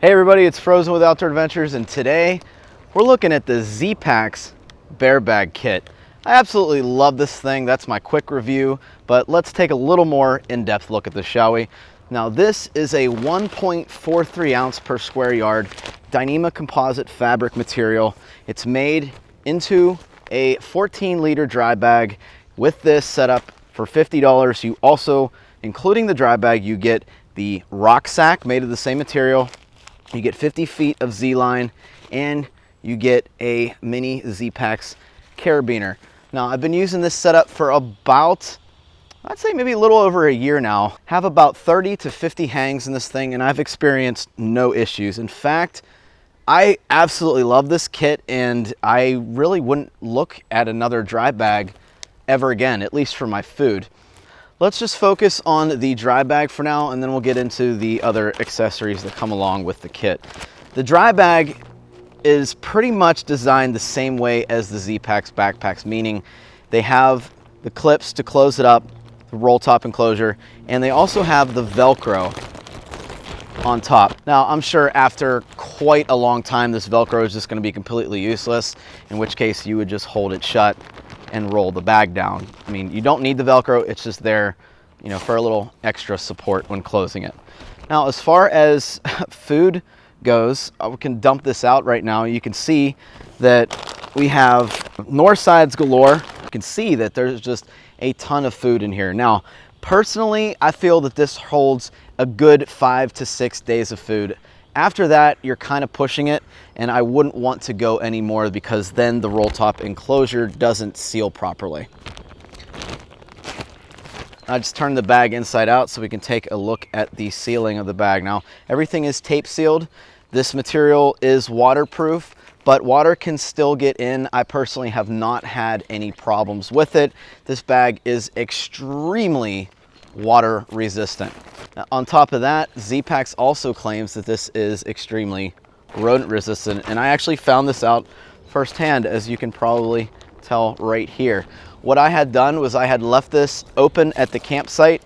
Hey everybody, it's Frozen with Outdoor Adventures, and today we're looking at the Zpacks bear bag kit. I absolutely love this thing. That's my quick review, but let's take a little more in-depth look at this, shall we? Now this is a 1.43 ounce per square yard Dyneema composite fabric material. It's made into a 14-liter dry bag. With this setup for $50, you also, including the dry bag, you get the rucksack made of the same material. You get 50 feet of Z-line, and you get a mini Zpacks carabiner. Now, I've been using this setup for about, I'd say maybe a little over a year now. Have about 30 to 50 hangs in this thing, and I've experienced no issues. In fact, I absolutely love this kit, and I really wouldn't look at another dry bag ever again, at least for my food. Let's just focus on the dry bag for now, and then we'll get into the other accessories that come along with the kit. The dry bag is pretty much designed the same way as the Zpacks backpacks, meaning they have the clips to close it up, the roll top enclosure, and they also have the Velcro on top. Now, I'm sure after quite a long time, this Velcro is just going to be completely useless, in which case you would just hold it shut and roll the bag down. I mean, you don't need the Velcro, it's just there, you know, for a little extra support when closing it. Now, as far as food goes, we can dump this out right now. You can see that we have north sides galore. You can see that there's just a ton of food in here. Now, personally, I feel that this holds a good 5 to 6 days of food. After that, you're kind of pushing it, and I wouldn't want to go anymore because then the roll top enclosure doesn't seal properly. I just turned the bag inside out so we can take a look at the sealing of the bag. Now, everything is tape sealed. This material is waterproof, but water can still get in. I personally have not had any problems with it. This bag is extremely water resistant. Now, on top of that, Zpacks also claims that this is extremely rodent resistant, and I actually found this out firsthand, as you can probably tell right here. What I had done was I had left this open at the campsite.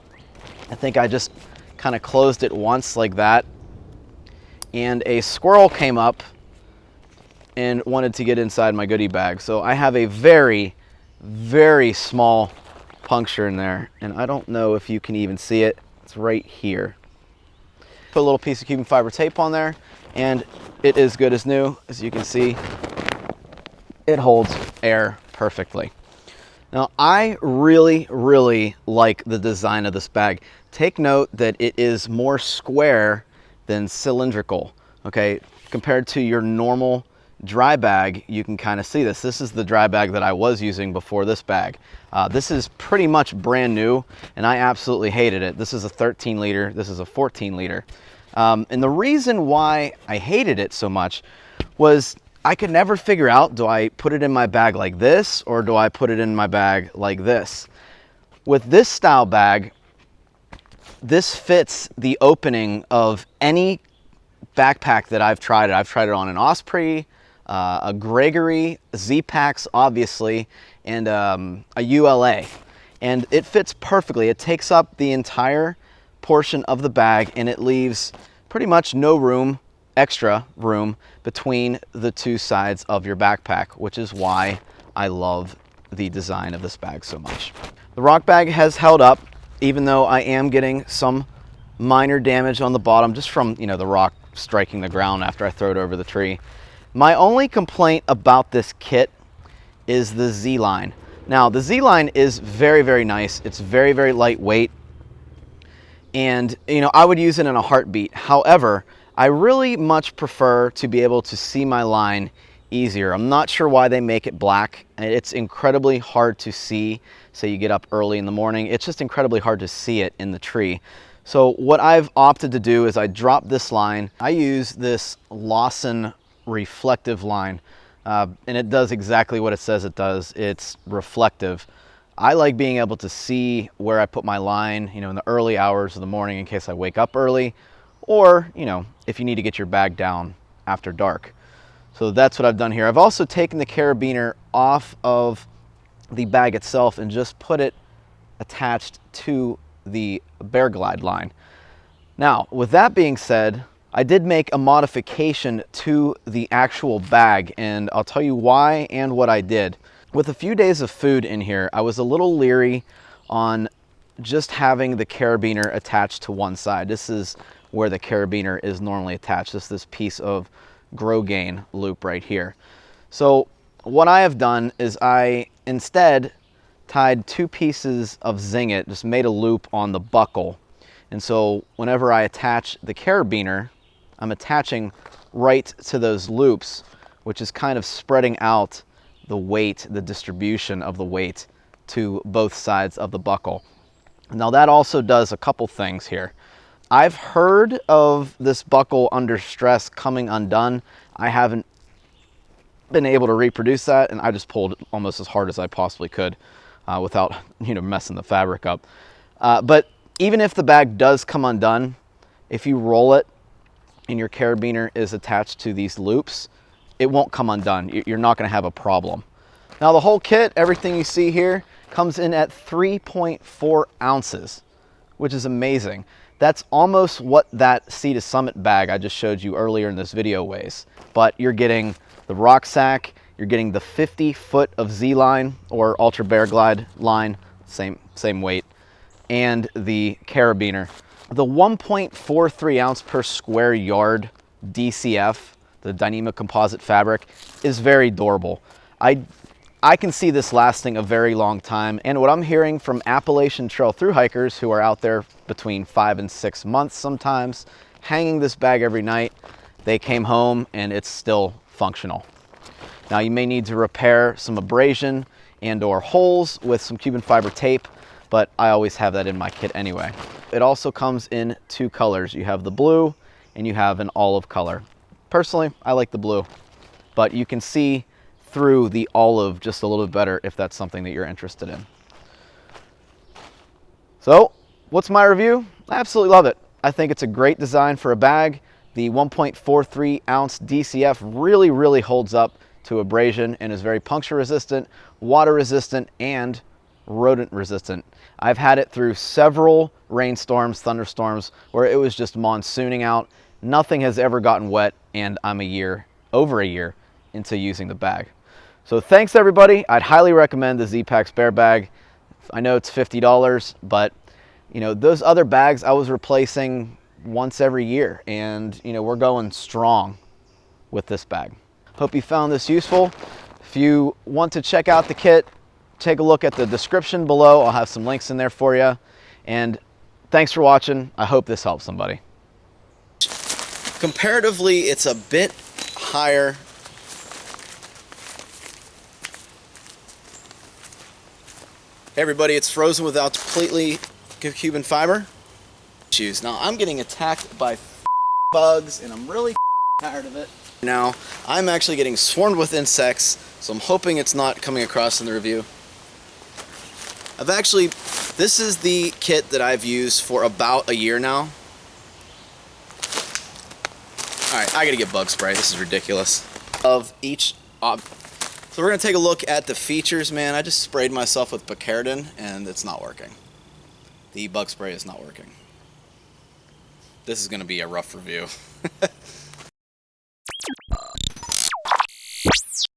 I think I just kind of closed it once like that, and a squirrel came up and wanted to get inside my goodie bag. So I have a very, very small puncture in there, and I don't know if you can even see it. It's right here. Put a little piece of carbon fiber tape on there, and it is good as new. As you can see, it holds air perfectly. Now, I really, really like the design of this bag. Take note that it is more square than cylindrical, okay? Compared to your normal dry bag, you can kind of see this. This is the dry bag that I was using before this bag. This is pretty much brand new, and I absolutely hated it. This is a 13 liter, this is a 14 liter. And the reason why I hated it so much was I could never figure out, do I put it in my bag like this, or do I put it in my bag like this? With this style bag, this fits the opening of any backpack that I've tried. I've tried it on an Osprey, a Gregory, Zpacks obviously, and a ULA, and it fits perfectly. It takes up the entire portion of the bag, and it leaves pretty much no room, extra room, between the two sides of your backpack, which is why I love the design of this bag so much. The rock bag has held up, even though I am getting some minor damage on the bottom just from, you know, the rock striking the ground after I throw it over the tree. My only complaint about this kit is the Z-line. Now, the Z-line is very, very nice. It's very, very lightweight, and, you know, I would use it in a heartbeat. However, I really much prefer to be able to see my line easier. I'm not sure why they make it black, and it's incredibly hard to see. Say you get up early in the morning, it's just incredibly hard to see it in the tree. So what I've opted to do is I drop this line. I use this Lawson reflective line, and it does exactly what it says it does. It's reflective. I like being able to see where I put my line, you know, in the early hours of the morning in case I wake up early, or, you know, if you need to get your bag down after dark. So that's what I've done here. I've also taken the carabiner off of the bag itself and just put it attached to the Bear Glide line. Now, with that being said, I did make a modification to the actual bag, and I'll tell you why and what I did. With a few days of food in here, I was a little leery on just having the carabiner attached to one side. This is where the carabiner is normally attached. This piece of grow gain loop right here. So what I have done is I instead tied 2 pieces of Zing-It, just made a loop on the buckle. And so whenever I attach the carabiner, I'm attaching right to those loops, which is kind of spreading out the weight, the distribution of the weight to both sides of the buckle. Now that also does a couple things here. I've heard of this buckle under stress coming undone. I haven't been able to reproduce that, and I just pulled almost as hard as I possibly could without messing the fabric up. But even if the bag does come undone, if you roll it and your carabiner is attached to these loops, it won't come undone. You're not going to have a problem. Now the whole kit, everything you see here, comes in at 3.4 ounces, which is amazing. That's almost what that Sea to Summit bag I just showed you earlier in this video weighs. But you're getting the rucksack, you're getting the 50-foot of Z-line or Ultra Bear Glide line, same weight, and the carabiner. The 1.43 ounce per square yard DCF, the Dyneema composite fabric, is very durable. I can see this lasting a very long time, and what I'm hearing from Appalachian Trail thru hikers who are out there between 5 and 6 months sometimes, hanging this bag every night, they came home and it's still functional. Now you may need to repair some abrasion and or holes with some Cuban fiber tape, but I always have that in my kit anyway. It also comes in 2 colors. You have the blue and you have an olive color. Personally, I like the blue, but you can see through the olive just a little bit better if that's something that you're interested in. So, what's my review? I absolutely love it. I think it's a great design for a bag. The 1.43 ounce DCF really holds up to abrasion and is very puncture resistant, water resistant, and rodent resistant. I've had it through several rainstorms, thunderstorms, where it was just monsooning out. Nothing has ever gotten wet, and I'm over a year into using the bag. So thanks everybody. I'd highly recommend the Zpacks Bear Bag. I know it's $50, but those other bags I was replacing once every year, and we're going strong with this bag. Hope you found this useful. If you want to check out the kit, take a look at the description below. I'll have some links in there for you. And thanks for watching. I hope this helps somebody. Comparatively, it's a bit higher. Hey everybody, it's Frozen without completely Cuban fiber. Now I'm getting attacked by bugs and I'm really tired of it. Now I'm actually getting swarmed with insects, so I'm hoping it's not coming across in the review. This is the kit that I've used for about a year now. Alright, I gotta get bug spray. This is ridiculous. Of each So we're gonna take a look at the features, man. I just sprayed myself with picaridin and it's not working. The bug spray is not working. This is gonna be a rough review.